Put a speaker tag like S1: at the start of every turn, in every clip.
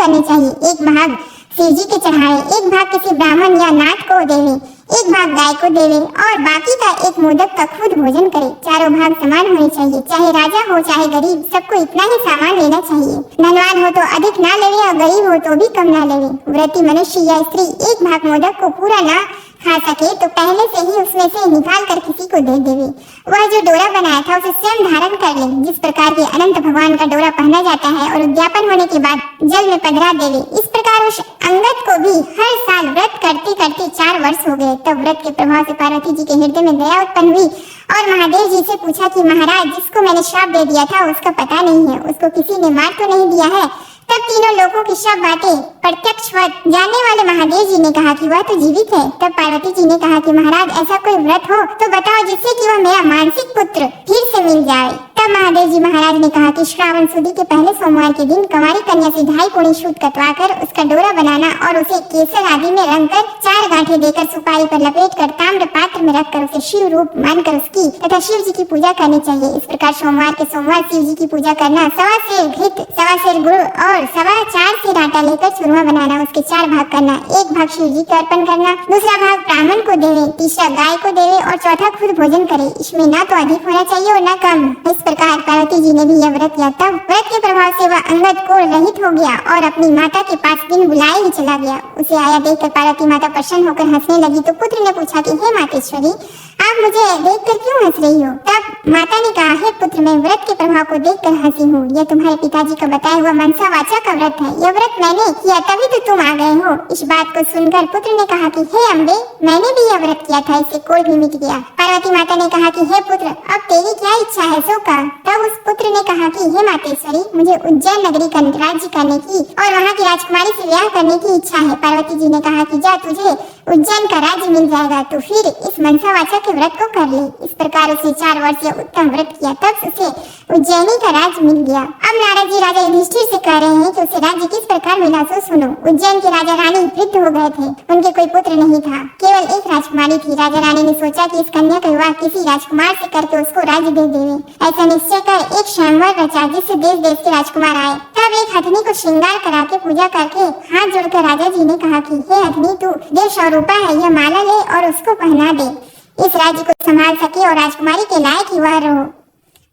S1: करने चाहिए। एक भाग शिव जी के चढ़ाए, एक भाग किसी ब्राह्मण या नाथ को देवे, एक भाग गाय को देवे और बाकी का एक मोदक का खुद भोजन करे। चारों भाग समान होने चाहिए, चाहे राजा हो चाहे गरीब, सबको इतना ही सामान लेना चाहिए। धनवान हो तो अधिक ना लेवे और गरीब हो तो भी कम ना लेवे। व्रती मनुष्य या स्त्री एक भाग मोदक को पूरा ना खा सके तो पहले से ही उसमें से निकाल कर किसी को दे देवे। वह जो डोरा बनाया था उसे स्वयं धारण कर ले, जिस प्रकार के अनंत भगवान का डोरा पहना जाता है, और उद्यापन होने के बाद जल में पधरा देवे। इस प्रकार उस अंगद को भी हर साल व्रत करते करते 4 वर्ष हो गए। तब व्रत के प्रभाव से पार्वती जी के हृदय में दया उत्पन्न हुई और महादेव जी से पूछा कि महाराज, जिसको मैंने श्राप दे दिया था उसका पता नहीं है, उसको किसी ने मार तो नहीं दिया है? तब तीनों लोगों की सब बातें प्रत्यक्ष जानने वाले महादेव जी ने कहा कि वह तो जीवित है। तब पार्वती जी ने कहा कि महाराज, ऐसा कोई व्रत हो तो बताओ जिससे कि वह मेरा मानसिक पुत्र फिर से मिल जाए। तब महादेव जी महाराज ने कहा कि श्रावण सुदी के पहले सोमवार के दिन कुंवारी कन्या से 2.5 पुड़ी सूत कटवा कर उसका डोरा बनाना और उसे केसर आदि में रंग कर 4 गांठें देकर सुपारी पर लपेट कर ताम्र पात्र में रखकर उसे शिव रूप मानकर उसकी तथा शिव जी की पूजा करनी चाहिए। इस प्रकार सोमवार के सोमवार शिव जी की पूजा करना, 1.25 सेर घृत, 1.25 सेर गुड़ और 4.25 सेर आटा लेकर चूरमा बनाना, उसके 4 भाग करना। एक भाग शिव जी को अर्पण करना, दूसरा भाग ब्राह्मण को देवे, तीसरा गाय को देवे और चौथा खुद भोजन करे। इसमें ना तो अधिक होना चाहिए और न कम। इस प्रकार पार्वती जी ने भी यह व्रत किया। तब व्रत के प्रभाव से वह अंगद कोढ़ रहित हो गया और अपनी माता के पास बिन बुलाए ही चला गया। उसे आया देखकर पार्वती माता प्रसन्न होकर हंसने लगी तो पुत्र ने पूछा कि हे मातेश्वरी, आप मुझे देखकर क्यों हंस रही हो? तब माता ने कहा, हे पुत्र, मैं व्रत के प्रभाव को देखकर हंसी हूँ। यह तुम्हारे पिताजी का बताया हुआ मनसा वाचा का व्रत है। यह व्रत मैंने किया तभी तो तुम आ गए हो। इस बात को सुनकर पुत्र ने कहा कि हे अम्बे, मैंने भी यह व्रत किया था, इससे कोढ़ भी मिट गया। पार्वती माता ने कहा कि हे पुत्र, अब तेरी क्या इच्छा है सो कह। तब उस पुत्र ने कहा कि हे मातेश्वरी, मुझे उज्जैन नगरी का राज्य करने की और वहाँ की राजकुमारी से विवाह करने की इच्छा है। पार्वती जी ने कहा कि जा, तुझे उज्जैन का राज्य मिल जाएगा, तो फिर इस मनसा वाचा के व्रत को कर ले। इस प्रकार उसने 4 वर्ष यह उत्तम व्रत किया, तब उसे उज्जैनी का राज्य मिल गया। अब नारद जी राजा युधिष्ठिर से कह रहे हैं कि उसे राज्य किस प्रकार मिला सो सुनो। उज्जैन के राजा रानी वृद्ध हो गए थे, उनके कोई पुत्र नहीं था, केवल एक राजकुमारी थी। राजा रानी ने सोचा कि इस कन्या का विवाह किसी राजकुमार से करके उसको राज्य दे देवे। ऐसा निश्चय कर एक स्वयंवर रचा जिससे देश देश के राजकुमार आए। तब एक हथनी को श्रृंगार करा के पूजा करके हाथ जोड़कर राजा जी ने कहा कि हे हथनी, तू देव स्वरूपा है, यह माला ले और उसको पहना दे। इस राज्य को संभाल सके और राजकुमारी के लायक ही वह रहो।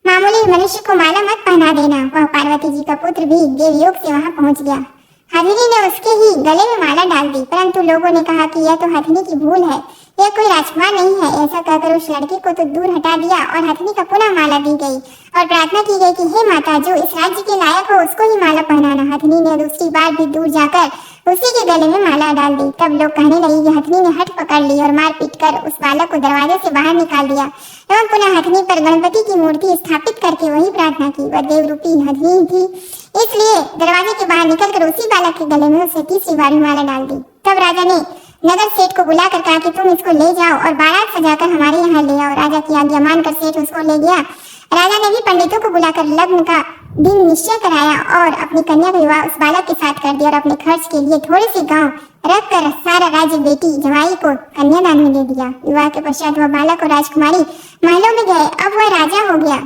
S1: मामूली मनुष्य को माला मत पहना देना। वह पार्वती जी का पुत्र भी देवयोग से वहाँ पहुँच गया। हथनी ने उसके ही गले में माला डाल दी, परंतु लोगों ने कहा कि यह तो हथनी की भूल है, यह कोई राजकुमार नहीं है। ऐसा कहकर उस लड़के को तो दूर हटा दिया और हथनी का पुनः माला दी गई और प्रार्थना की गई कि हे माता, जो इस राज्य के लायक हो उसको ही माला पहनाना। हथनी ने दूसरी बार भी दूर जाकर उसी के गले में माला डाल दी। तब लोग कहने लगे कि हथनी ने हठ पकड़ ली और मार पीट कर उस बालक को दरवाजे से बाहर निकाल दिया एवं पुनः हथनी पर गणपति की मूर्ति स्थापित करके वही प्रार्थना की। वह देव रूपी हथनी थी, इसलिए दरवाजे के बाहर निकलकर उसी बालक के गले में उसे तीसरी बार माला डाल दी। तब राजा ने नगर सेठ को बुलाकर कहा कि तुम इसको ले जाओ और बारात सजाकर हमारे यहाँ ले आओ। राजा की आज्ञा मानकर सेठ उसको ले गया। राजा ने भी पंडितों को बुलाकर लग्न का दिन निश्चय कराया और अपनी कन्या का विवाह उस बालक के साथ कर दिया और अपने खर्च के लिए थोड़े से गांव रखकर सारा राज्य बेटी जमाई को कन्यादान में दे दिया। विवाह के पश्चात वह बालक और राजकुमारी महलों में गए। अब वह राजा हो गया।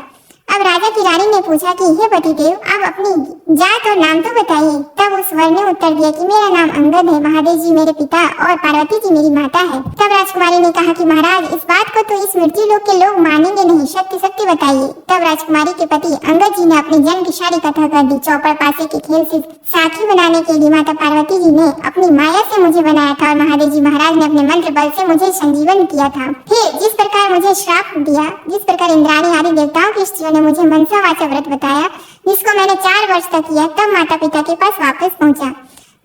S1: अब राजा की रानी ने पूछा कि हे पतिदेव, आप अपनी जात और नाम तो बताइए। तब उस वर ने उत्तर दिया कि मेरा नाम अंगद है, महादेव जी मेरे पिता और पार्वती जी मेरी माता है। तब राजकुमारी ने कहा कि महाराज, इस बात को तो इस मृत्यु लोक के लोग मानेंगे नहीं, सत्य सत्य बताइए। तब राजकुमारी के पति अंगद जी ने अपने जन्म की सारी कथा कर दी। चौपड़ पासे के खेल से साखी बनाने के लिए माता पार्वती जी ने अपनी माया से मुझे बनाया था और महादेव जी महाराज ने अपने मंत्र बल से मुझे संजीवन किया था। फिर जिस प्रकार मुझे श्राप दिया, जिस प्रकार इंद्राणी आदि देवताओं की स्त्रियों ने मुझे मनसा वाचा व्रत बताया, जिसको मैंने 4 वर्ष तक किया, तब माता पिता के पास वापस पहुंचा।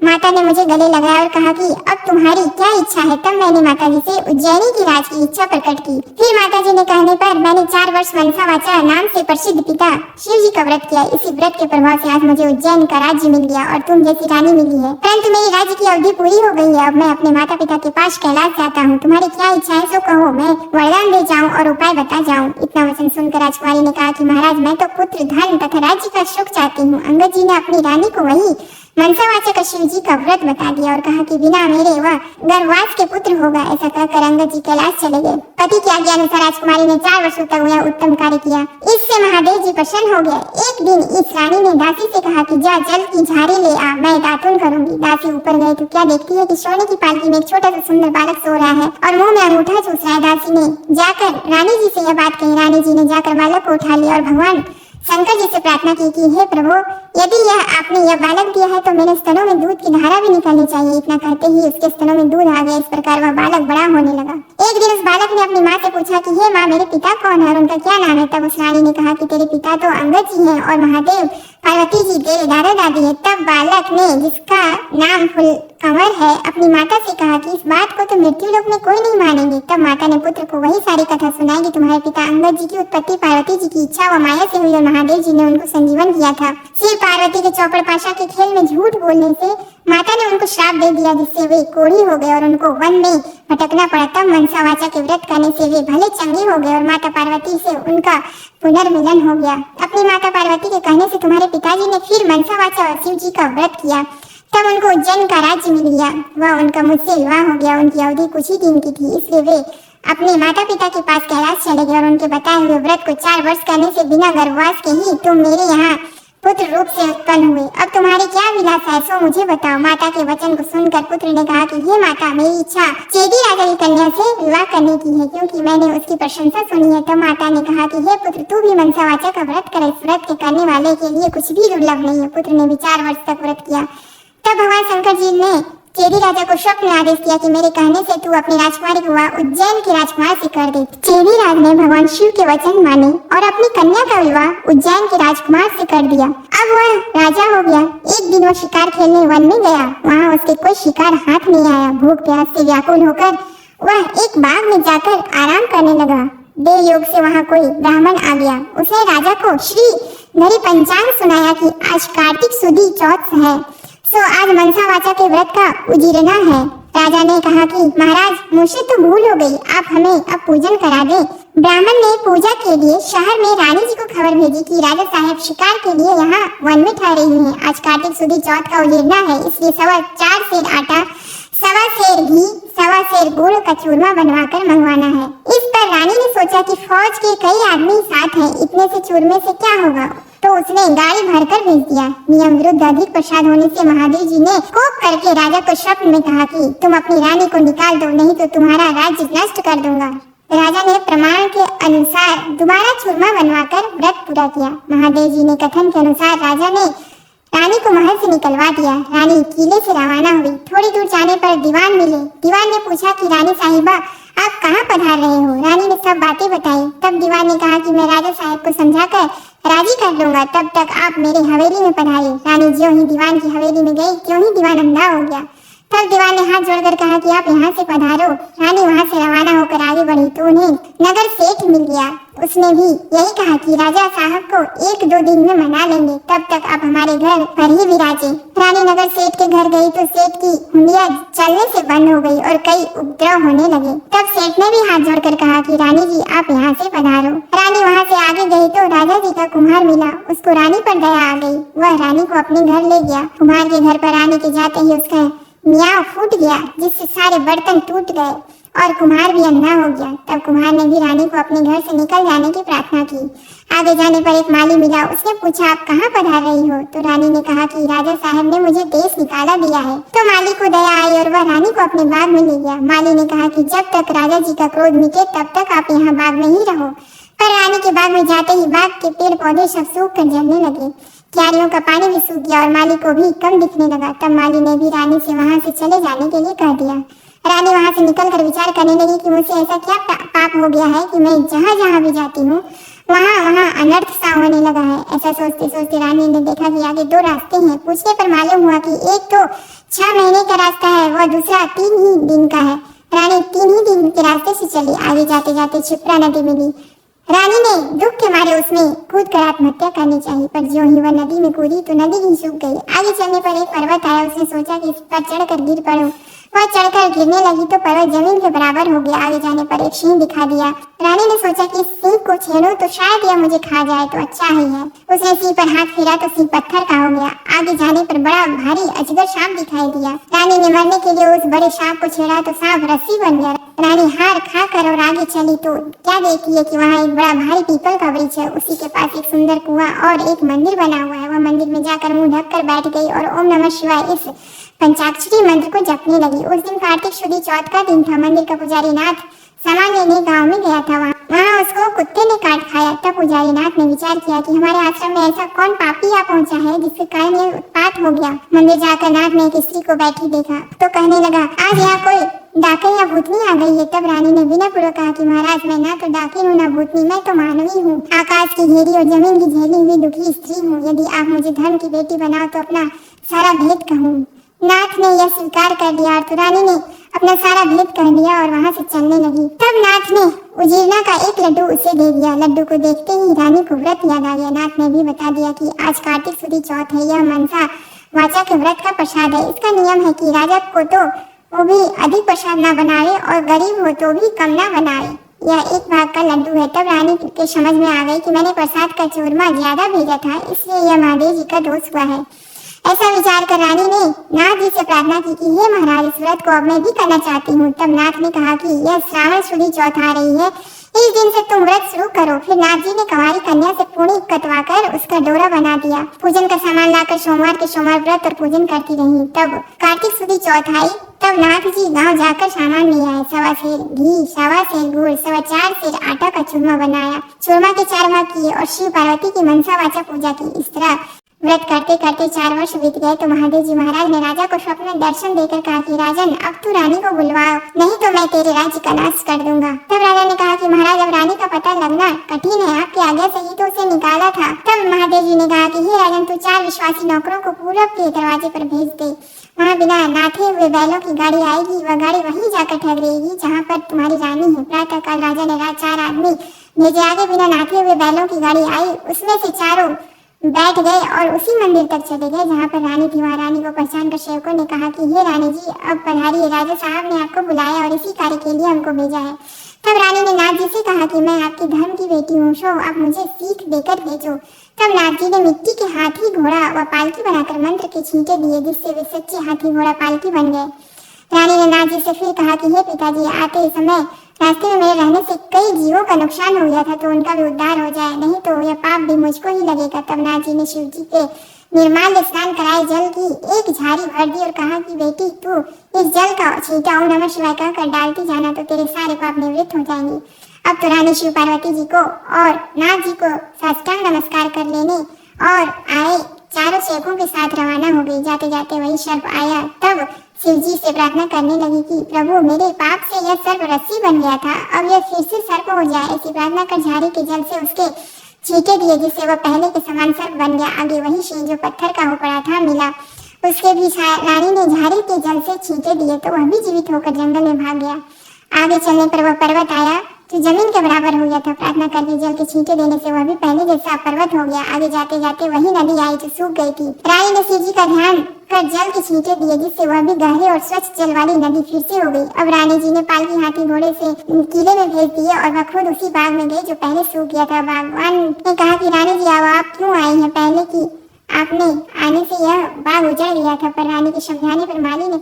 S1: माता ने मुझे गले लगाया और कहा कि अब तुम्हारी क्या इच्छा है। तब मैंने माता जी से उज्जैनी की राज की इच्छा प्रकट की। फिर माता जी ने कहने पर मैंने 4 वर्ष मनसा वाचा नाम से प्रसिद्ध पिता शिव जी का व्रत किया। इसी व्रत के प्रभाव से आज मुझे उज्जैन का राज्य मिल गया और तुम जैसी रानी मिली है। परंतु मेरी राज्य की अवधि पूरी हो गई है। अब मैं अपने माता पिता के पास कैलाश जाता हूँ। तुम्हारी क्या इच्छा है सो कहो, मैं वरदान दे जाऊँ और उपाय बता जाऊँ। इतना वचन सुनकर राजकुमारी ने कहा कि महाराज, मैं तो पुत्र धन तथा राज्य का सुख चाहती हूँ। अंगद जी ने अपनी रानी को वही मनसावाचक शिव जी का व्रत बता दिया और कहा कि बिना मेरे वह गर्भवास के पुत्र होगा। ऐसा कहकर अंगद जी कैलाश चले गए। पति की आज्ञा अनुसार राजकुमारी ने 4 वर्षों तक यह उत्तम कार्य किया। इससे महादेव जी प्रसन्न हो गए। एक दिन इस रानी ने दासी से कहा कि जा जल की झाड़ी ले आ, मैं दातुन करूंगी। दासी ऊपर गई तो क्या देखती है कि सोने की पालकी में एक छोटा सा सुंदर बालक सो रहा है और मुंह में अंगूठा चूस रहा है। दासी ने जाकर रानी जी से यह बात कही। रानी जी ने जाकर बालक को उठा लिया और भगवान शंकर जी से प्रार्थना की कि हे प्रभु, यदि आपने यह बालक दिया है तो मेरे स्तनों में दूध की धारा भी निकलनी चाहिए। इतना कहते ही उसके स्तनों में दूध आ गया। इस प्रकार वह बालक बड़ा होने लगा। एक दिन उस बालक ने अपनी माँ से पूछा कि हे माँ, मेरे पिता कौन है और उनका क्या नाम है। तब उस रानी ने कहा कि तेरे पिता तो अंगद जी हैं और महादेव पार्वती जी तेरे दादा दादी है। तब बालक ने, जिसका नाम फुलकंवर है, अपनी माता से कहा कि इस बात को तो मृत्यु लोक में कोई नहीं मानेंगे। तब माता ने पुत्र को वही सारी कथा सुनाई कि तुम्हारे पिता अंगद जी की उत्पत्ति पार्वती जी की इच्छा व माया से हुई और महादेव जी ने उनको संजीवन किया था। शिव पार्वती के चौपड़ पाशा के खेल में झूठ बोलने से माता ने उनको श्राप दे दिया, जिससे वे कोढ़ी हो गए और उनको वन में भटकना पड़ा। तब मनसावाचा के व्रत करने से वे भले चंगे हो गए और माता पार्वती से उनका पुनर्मिलन हो गया। अपनी माता पार्वती के कहने से तुम्हारे पिताजी ने फिर मनसावाचा और शिव जी का व्रत किया। तब उनको उज्जैन का राज्य मिल गया। वह उनका मुझसे विवाह हो गया। उनकी अवधि कुछ ही दिन की थी, इसलिए वे अपने माता पिता के पास कैलाश चले गए और उनके बताए हुए व्रत को 4 वर्ष करने से बिना गर्भवास के ही तुम मेरे यहाँ पुत्र रूप से उत्पन्न हुए। अब तुम्हारी क्या विलास है, सो मुझे बताओ। माता के वचन को सुनकर पुत्र ने कहा कि हे माता, मेरी इच्छा चेदी राजा की कन्या से विवाह करने की है, क्योंकि मैंने उसकी प्रशंसा सुनी है। तब माता ने कहा कि हे पुत्र, तू भी मनसावाचा का व्रत कर। इस व्रत के करने वाले के लिए कुछ भी दुर्लभ नहीं है। पुत्र ने भी 4 वर्ष तक व्रत किया। तब भगवान शंकर जी ने चेदी राजा को स्वप्न में आदेश दिया कि मेरे कहने से तू अपनी राजकुमारी को विवाह उज्जैन के राजकुमार से कर दे। चेदी राज ने भगवान शिव के वचन माने और अपनी कन्या का विवाह उज्जैन के राजकुमार से कर दिया। अब वह राजा हो गया। एक दिन वह शिकार खेलने वन में गया। वहाँ उसके कोई शिकार हाथ नहीं आया। भूख प्यास से व्याकुल होकर वह एक बाग में जाकर आराम करने लगा। देव योग से वहाँ कोई ब्राह्मण आ गया। उसने राजा को श्री नरी पंचांग सुनाया कि आज कार्तिक सुदी चौथ है, सो आज मनसावाचा के व्रत का उजीरना है। राजा ने कहा कि महाराज, मुझसे तो भूल हो गई, आप हमें अब पूजन करा दें। ब्राह्मण ने पूजा के लिए शहर में रानी जी को खबर भेजी कि राजा साहब शिकार के लिए यहाँ वन में ठहरे हुए हैं। आज कार्तिक सुदी चौथ का उजीरना है, इसलिए 4.25 सेर आटा, 1.25 सेर घी, 1.25 सेर गुड़ का चूरमा बनवाकर मंगवाना है। इस पर रानी ने सोचा कि फौज के कई आदमी साथ हैं, इतने से चूरमे से क्या होगा, तो उसने गाड़ी भरकर भेज दिया। नियम विरुद्ध अधिक प्रसाद होने से महादेव जी ने कोप करके राजा को स्वप्न में कहा कि तुम अपनी रानी को निकाल दो, नहीं तो तुम्हारा राज्य नष्ट कर दूंगा। राजा ने प्रमाण के अनुसार दोबारा चूरमा बनवाकर व्रत पूरा किया। महादेव जी ने कथन के अनुसार राजा ने रानी को महल से निकलवा दिया। रानी किले से रवाना हुई। थोड़ी दूर जाने पर दीवान मिले। दीवान ने पूछा कि रानी साहिबा, आप कहाँ पधार रहे हो। रानी ने सब बातें बताई। तब दीवान ने कहा कि मैं राजा साहब को समझाकर राजी कर लूंगा, तब तक आप मेरे हवेली में पधारिए। रानी ज्यों ही दीवान की हवेली में गई, त्यों ही दीवान अंधा हो गया। तब दीवान ने हाथ जोड़कर कहा कि आप यहाँ से पधारो। रानी वहाँ से रवाना होकर आगे बढ़ी तो उन्हें नगर सेठ मिल गया। उसने भी यही कहा कि राजा साहब को 1-2 दिन में मना लेंगे, तब तक आप हमारे घर पर ही विराजे। रानी नगर सेठ के घर गई तो सेठ की हुंडिया चलने से बंद हो गई और कई उपद्रव होने लगे। तब सेठ ने भी हाथ जोड़कर कहा कि रानी जी, आप यहाँ से पधारो। रानी वहाँ से आगे गई तो राजा जी का कुम्हार मिला। उसको रानी पर दया आ गई। वह रानी को अपने घर ले गया। कुम्हार के घर पर रानी के जाते ही उसका मियाँ फूट गया, जिससे सारे बर्तन टूट गए और कुम्हार भी अंधा हो गया। तब कुम्हार ने भी रानी को अपने घर से निकल जाने की प्रार्थना की। आगे जाने पर एक माली मिला। उसने पूछा, आप कहाँ पधार रही हो। तो रानी ने कहा कि राजा साहब ने मुझे देश निकाला दिया है। तो माली को दया आई और वह रानी को अपने बाग में ले गया। माली ने कहा कि जब तक राजा जी का क्रोध मिटे तब तक आप यहाँ बाग में ही रहो। पर रानी के बाग में जाते ही बाग के पेड़ पौधे सब सूख कर जलने लगे। क्यारियों का पानी भी सूख गया और माली को भी कम दिखने लगा। तब माली ने भी रानी से वहाँ से चले जाने के लिए कह दिया। रानी वहाँ से निकलकर विचार करने लगी कि मुझसे ऐसा क्या पाप हो गया है कि मैं जहाँ जहाँ भी जाती हूँ वहाँ अनर्थ सा होने लगा है। ऐसा सोचते सोचते रानी ने देखा कि आगे 2 रास्ते हैं। पूछने पर मालूम हुआ कि एक तो 6 महीने का रास्ता है, वह दूसरा 3 ही दिन का है। रानी 3 ही दिन के रास्ते से चली। आगे जाते जाते क्षिप्रा नदी मिली। रानी ने दुख के मारे उसमें कूद कर आत्महत्या करनी चाहिए, पर ज्यों ही वह नदी में कूदी तो नदी ही सूख गई। आगे चलने पर एक पर्वत आया। उसने सोचा कि इस पर चढ़कर गिर पड़ो। वह चढ़कर गिरने लगी तो पर्वत जमीन के बराबर हो गया। आगे जाने पर एक सिंह दिखा दिया। रानी ने सोचा कि इस सिंह को छेड़ूं तो शायद यह मुझे खा जाए तो अच्छा ही है। उसने सिंह पर हाथ फेरा तो सिंह पत्थर का हो गया। आगे जाने पर बड़ा भारी अजगर सांप दिखाई दिया। रानी ने मरने के लिए उस बड़े सांप को छेड़ा तो सांप रस्सी बन गया। रानी हार खाकर और आगे चली तो क्या देखती है कि वहाँ एक बड़ा भारी पीपल का वृक्ष है। उसी के पास एक सुंदर कुआं और एक मंदिर बना हुआ है। वह मंदिर में जाकर मुंह ढककर बैठ गई और ओम नमः शिवाय इस पंचाक्षरी मंत्र को जपने लगी। उस दिन कार्तिक शुद्ध चौथ का दिन था। मंदिर का पुजारी नाथ सामान लेने गांव में गया था। वहाँ उसको कुत्ते ने काट खाया। तब पुजारी नाथ ने विचार किया कि हमारे आश्रम में ऐसा कौन पापी आ पहुंचा है जिसके कारण ये उत्पात हो गया। मंदिर जाकर नाथ ने एक स्त्री को बैठी देखा तो कहने लगा, आज यहाँ कोई डाकिन या भूतनी आ गई है। तब रानी ने विनय पूर्वक कहा कि महाराज, मैं ना तो डाकिन हूँ ना भूतनी, मैं तो मानवी हूँ, आकाश की घेरी और जमीन की झेली हुई दुखी स्त्री हूँ। यदि आप मुझे धर्म की बेटी बनाओ तो अपना सारा भेद कहूँ। नाथ ने यह स्वीकार कर लिया और तो रानी ने अपना सारा भेद कह दिया और वहाँ से चलने लगी। तब नाथ ने उजीरना का एक लड्डू उसे दे दिया। लड्डू को देखते ही रानी को व्रत याद आ गया। नाथ ने भी बता दिया कि आज कार्तिक शुद्ध चौथ है। यह मनसा वाचा के व्रत का प्रसाद है। इसका नियम है कि राजा को तो वो भी अधिक प्रसाद न बनाए और गरीब हो तो भी कम न बनाए। यह एक भाग का लड्डू है। तब रानी के समझ में आ गई कि मैंने प्रसाद का चूरमा ज्यादा भेजा था, इसलिए यह महादेव जी का दोष हुआ है। ऐसा विचार कर रानी ने नाथ जी से प्रार्थना की कि हे महाराज, इस व्रत को अब मैं भी करना चाहती हूँ। तब नाथ ने कहा कि यह श्रावण शुद्ध चौथ आ रही है, इस दिन से तुम व्रत शुरू करो। फिर नाथ जी ने कुंवारी कन्या से पूरी कटवाकर उसका डोरा बना दिया। पूजन का सामान लाकर सोमवार के सोमवार व्रत और पूजन करती रही। तब कार्तिक शुद्ध चौथ आई। तब नाथ जी गांव जाकर सामान ले आए। 1.25 सेर घी, 1.25 सेर गुड़, 4.25 सेर आटा का चूरमा बनाया। चूरमा के 4 भाग किए और शिव पार्वती की मनसा वाचा पूजा की। इस तरह व्रत करते करते 4 वर्ष बीत गए तो महादेव जी महाराज ने राजा को स्वप्न में दर्शन देकर कहा कि राजन, अब तू रानी को बुलवाओ, नहीं तो मैं तेरे राज्य का नाश कर दूंगा। तब राजा ने कहा कि महाराज, अब रानी का पता लगना कठिन है, आपकी आज्ञा से ही तो उसे निकाला था। तब महादेव जी ने कहा कि हे राजन, तू 4 विश्वासी नौकरों को पूरब के दरवाजे पर भेज दे। वहाँ बिना नाथे हुए बैलों की गाड़ी आएगी। वह गाड़ी वहीं जाकर ठहरेगी जहाँ पर तुम्हारी रानी है। प्रातः काल राजा ने 4 आदमी भेजे। आगे बिना नाथे हुए बैलों की गाड़ी आई। उसमें से चारों बैठ गए और उसी मंदिर तक चले गए जहाँ पर रानी थी। वहाँ रानी को पहचान कर सेवकों ने कहा कि हे रानी जी, अब पधारिए, राजा साहब ने आपको बुलाया और इसी कार्य के लिए हमको भेजा है। तब रानी ने नाथ जी से कहा कि मैं आपकी धर्म की बेटी हूँ, सो आप मुझे सीख देकर भेजो। तब नाथ जी ने मिट्टी के हाथी घोड़ा व पालकी बनाकर मंत्र के छींटे दिए, जिससे वे सच्चे हाथी घोड़ा पालकी बन गए। रानी ने नाथ जी से फिर कहा कि हे पिताजी, आते समय रास्ते में मेरे रहने से कई जीवों का नुकसान हो गया था, तो उनका भी उद्धार हो जाए, नहीं तो यह पाप भी मुझको ही लगेगा। तब नाथ जी ने शिव जी के निर्माल स्नान कराए, जल की एक झाड़ी भर दी और कहा कि बेटी, तू इस जल का छींटा ओम नमः शिवाय कहकर डालती जाना तो तेरे सारे पाप निवृत्त हो जाएंगे। अब तो रानी शिव पार्वती जी को और नाथ जी को साष्टांग नमस्कार कर लेने और आए चारों सेवकों के साथ रवाना हो गई। जाते जाते वही सर्प आया। तब शिव जी से प्रार्थना करने लगी कि प्रभु, मेरे पाप से यह सर्प रस्सी बन गया था, अब यह फिर से सर्प हो जाए। ऐसी प्रार्थना कर झाड़ी के जल से उसके छींटे दिए, जिससे वह पहले के समान सर्प बन गया। आगे वही सिंह जो पत्थर का हो पड़ा था मिला। उसके भी रानी ने झाड़ी के जल से छींटे दिए तो वह भी जीवित होकर जंगल में भाग गया। आगे चलने पर वह पर्वत आया जो जमीन के बराबर हो गया था। प्रार्थना करके जल के छींटे देने से वह भी पहले जैसा पर्वत हो गया। आगे जाते जाते वही नदी आई जो सूख गई थी। रानी ने शिव जी का ध्यान कर जल के छींटे दिए, जिससे वह भी गहरे और स्वच्छ जल वाली नदी फिर से हो गई। अब रानी जी ने पालकी हाथी घोड़े से किले में भेज दिए और वह खुद उसी बाग में गई जो पहले सूख गया था। बागवान ने कहा कि रानी जी, अब आप क्यों आई हैं? पहले की आपने आने से यह बाग उजड़ गया था। पर रानी के समझाने पर माली ने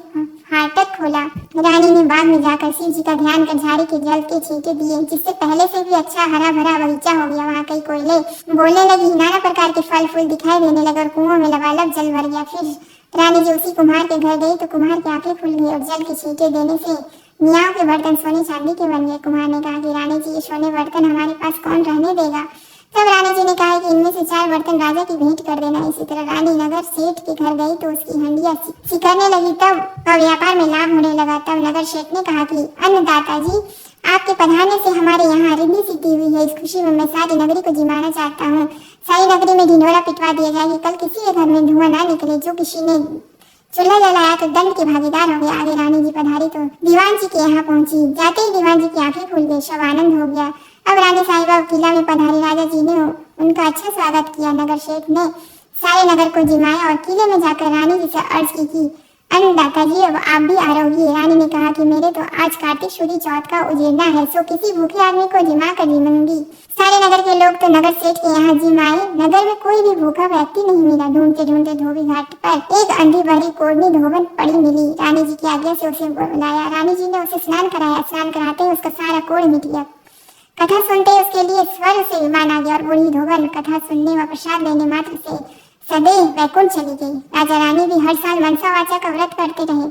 S1: फाटक खोला। रानी ने बाग में जाकर शिव जी का ध्यान कर झाड़ी के जल के छींटे दिए, जिससे पहले से भी अच्छा हरा भरा बगीचा हो गया। वहाँ कई कोयले बोलने लगी, नाना प्रकार के फल फूल दिखाई देने लगे और कुओं में लबालब जल भर गया। फिर रानी जी उसी कुम्हार के घर गई तो कुम्हार की आंखें खुल गई और जल के छींटे देने से मियाओं के बर्तन सोने चांदी के बन गए। कुम्हार ने कहा कि रानी जी, ये सोने बर्तन हमारे पास कौन रहने देगा? तब रानी जी ने कहा कि इनमें से 4 बर्तन राजा की भेंट कर देना। इसी तरह रानी नगर सेठ के घर गई तो उसकी हंडिया सिकरने लगी। तब व्यापार में लाभ होने लगा। तब नगर सेठ ने कहा कि अन्नदाता जी, आपके पधारने से हमारे यहाँ रिद्धि सिद्धि हुई है। इस खुशी में मैं सारी नगरी को जिमाना चाहता हूँ। सारी नगरी में ढिंढोरा पिटवा दिया जाए कि कल किसी के घर में धुआं ना निकले। जो किसी ने चूल्हा जलाया तो दंड के भागीदार हो गया। आगे रानी जी पधारी तो दीवान जी के यहाँ पहुंची। जाते ही दीवान जी की आंखें खुल गई, सब आनंद हो गया। अब रानी साहिबा किला में पधारी। राजा जी ने उनका अच्छा स्वागत किया। नगर शेठ ने सारे नगर को जिमाया और किले में जाकर रानी जी से अर्ज की कि अन्नदाता जी, अब आप भी आरोगी। रानी ने कहा कि मेरे तो आज कार्तिक शुद्ध चौथ का उजेड़ना है, सो किसी भूखे आदमी को जिमा कर जीमूंगी। सारे नगर के लोग तो नगर सेठ के यहाँ जिम आए। नगर में कोई भी भूखा व्यक्ति नहीं मिला। ढूंढते ढूंढते धोबी घाट पर एक अंधी बहरी कोढ़नी धोबन पड़ी मिली। रानी जी की आज्ञा से उसे बुलाया। रानी जी ने उसे स्नान कराया। स्नान कराते ही उसका सारा कोढ़ मिट गया। कथा सुनते ही उसके लिए स्वर्ग से विमान आ गया और बूढ़ी धोबन कथा सुनने व प्रसाद लेने मात्र से सदैव वैकुंठ चली गई। राजा रानी भी हर साल मनसा वाचा का व्रत करते रहे।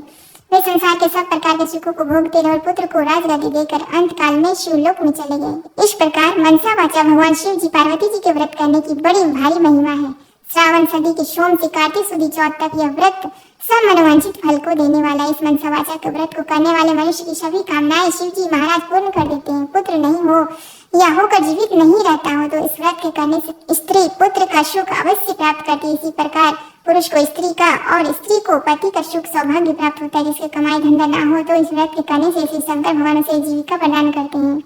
S1: वे संसार के सब प्रकार के सुखों को भोगते रहे और पुत्र को राजगद्दी देकर अंत काल में शिवलोक में चले गए। इस प्रकार मनसा वाचा भगवान शिव जी पार्वती जी के व्रत करने की बड़ी भारी महिमा है। श्रावण सदी के सोम से कार्तिक सुदी चौथ तक यह व्रत सब मनोवांछित फल को देने वाला। इस मनसा वाचा के व्रत को करने वाले मनुष्य की सभी कामनाएं शिव जी महाराज पूर्ण कर देते हैं। पुत्र नहीं हो या होकर जीवित नहीं रहता हो तो इस व्रत के करने से स्त्री पुत्र का सुख अवश्य प्राप्त करती है। इसी प्रकार पुरुष को स्त्री का और स्त्री को पति का सुख सौभाग्य प्राप्त होता है। जिसके कमाई धंधा ना हो तो इस व्रत के करने से श्री शंकर भगवान उसे जीविका प्रदान करते हैं।